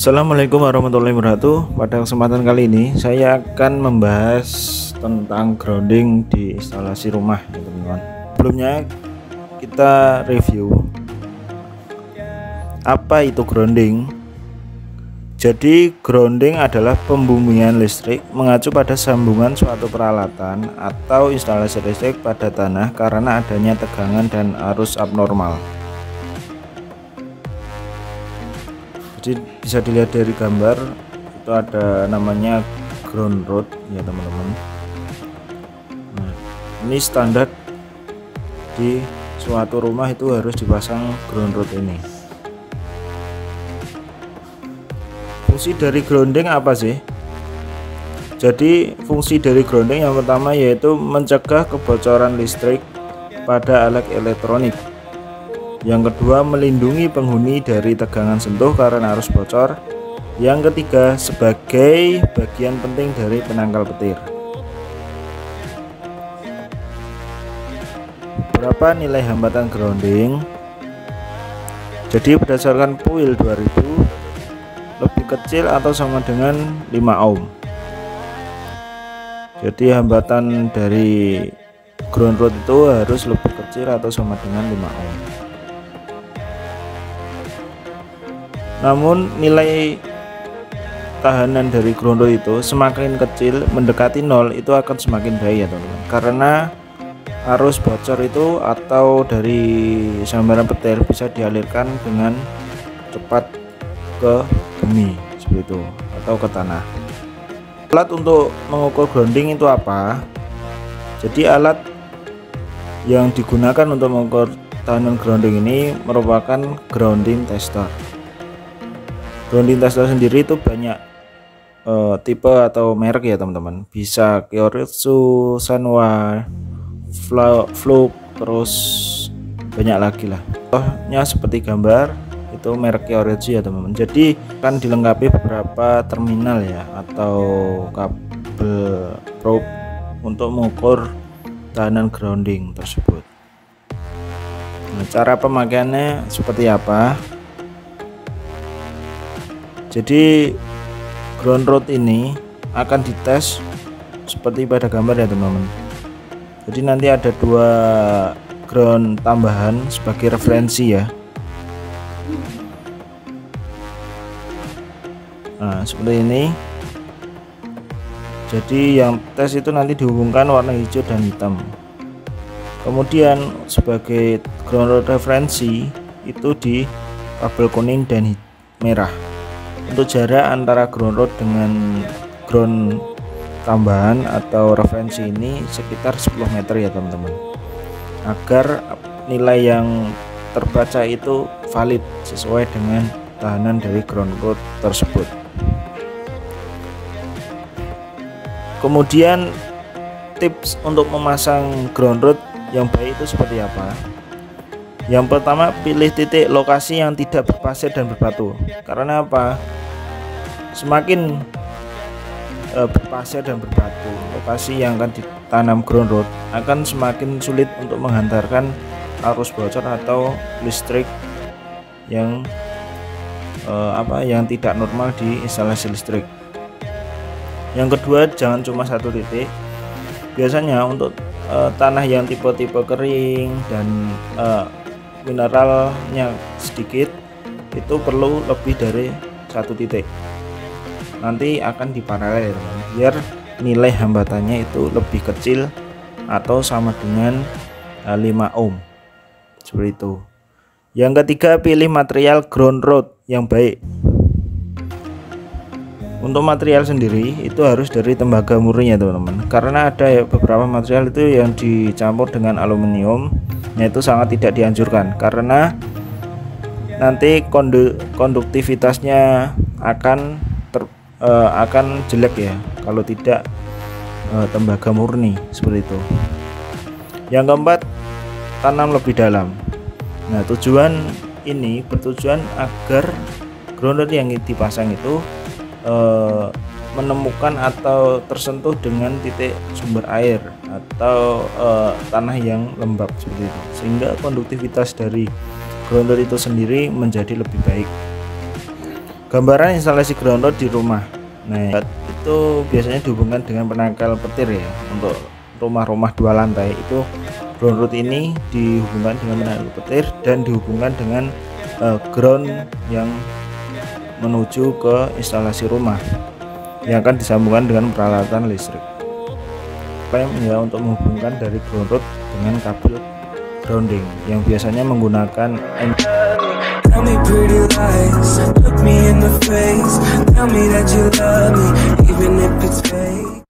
Assalamualaikum warahmatullahi wabarakatuh. Pada kesempatan kali ini saya akan membahas tentang grounding di instalasi rumah ya teman-teman. Sebelumnya kita review apa itu grounding. Jadi grounding adalah pembumian listrik mengacu pada sambungan suatu peralatan atau instalasi listrik pada tanah karena adanya tegangan dan arus abnormal. Jadi bisa dilihat dari gambar itu ada namanya ground rod ya teman-teman. Nah, ini standar di suatu rumah itu harus dipasang ground rod ini. Fungsi dari grounding apa sih? Jadi fungsi dari grounding yang pertama yaitu mencegah kebocoran listrik pada alat elektronik. Yang kedua, melindungi penghuni dari tegangan sentuh karena arus bocor. Yang ketiga, sebagai bagian penting dari penangkal petir. Berapa nilai hambatan grounding? Jadi berdasarkan PUIL 2000 lebih kecil atau sama dengan 5 ohm. Jadi hambatan dari ground rod itu harus lebih kecil atau sama dengan 5 ohm. Namun nilai tahanan dari ground rod itu semakin kecil mendekati 0 itu akan semakin baik ya teman-teman, karena arus bocor itu atau dari sambaran petir bisa dialirkan dengan cepat ke gemi seperti itu atau ke tanah. Alat untuk mengukur grounding itu apa? Jadi alat yang digunakan untuk mengukur tahanan grounding ini merupakan grounding tester. Grounding tester sendiri itu banyak tipe atau merek ya teman-teman. Bisa Kyoritsu, Sanwa, Fluke, terus banyak lagi lah. Contohnya seperti gambar itu merek Kyoritsu ya teman-teman. Jadi kan dilengkapi beberapa terminal ya atau kabel probe untuk mengukur tahanan grounding tersebut. Nah, cara pemakaiannya seperti apa? Jadi ground rod ini akan dites seperti pada gambar ya teman-teman. Jadi nanti ada 2 ground tambahan sebagai referensi ya. Nah seperti ini. Jadi yang tes itu nanti dihubungkan warna hijau dan hitam. Kemudian sebagai ground rod referensi itu di kabel kuning dan merah. Untuk jarak antara ground rod dengan ground tambahan atau referensi ini sekitar 10 meter ya teman-teman, agar nilai yang terbaca itu valid sesuai dengan tahanan dari ground rod tersebut. Kemudian tips untuk memasang ground rod yang baik itu seperti apa? Yang pertama, pilih titik lokasi yang tidak berpasir dan berbatu. Karena apa? Semakin berpasir dan berbatu, lokasi yang akan ditanam ground rod akan semakin sulit untuk menghantarkan arus bocor atau listrik yang yang tidak normal di instalasi listrik. Yang kedua, jangan cuma satu titik. Biasanya untuk tanah yang tipe-tipe kering dan mineralnya sedikit itu perlu lebih dari satu titik. Nanti akan diparalel biar nilai hambatannya itu lebih kecil atau sama dengan 5 ohm seperti itu. Yang ketiga, pilih material ground rod yang baik. Untuk material sendiri itu harus dari tembaga murni ya teman-teman, karena ada beberapa material itu yang dicampur dengan aluminium, yaitu sangat tidak dianjurkan karena nanti konduktivitasnya akan jelek ya kalau tidak tembaga murni seperti itu. Yang keempat, tanam lebih dalam. Nah tujuan ini bertujuan agar ground rod yang dipasang itu menemukan atau tersentuh dengan titik sumber air atau tanah yang lembab seperti itu, sehingga konduktivitas dari ground rod itu sendiri menjadi lebih baik. Gambaran instalasi ground rod di rumah. Nah, itu biasanya dihubungkan dengan penangkal petir ya. Untuk rumah-rumah 2 lantai itu ground rod ini dihubungkan dengan penangkal petir dan dihubungkan dengan ground yang menuju ke instalasi rumah yang akan disambungkan dengan peralatan listrik. Klem ya untuk menghubungkan dari ground rod dengan kabel grounding yang biasanya menggunakan Tell me pretty lies, look me in the face, tell me that you love me, even if it's fake.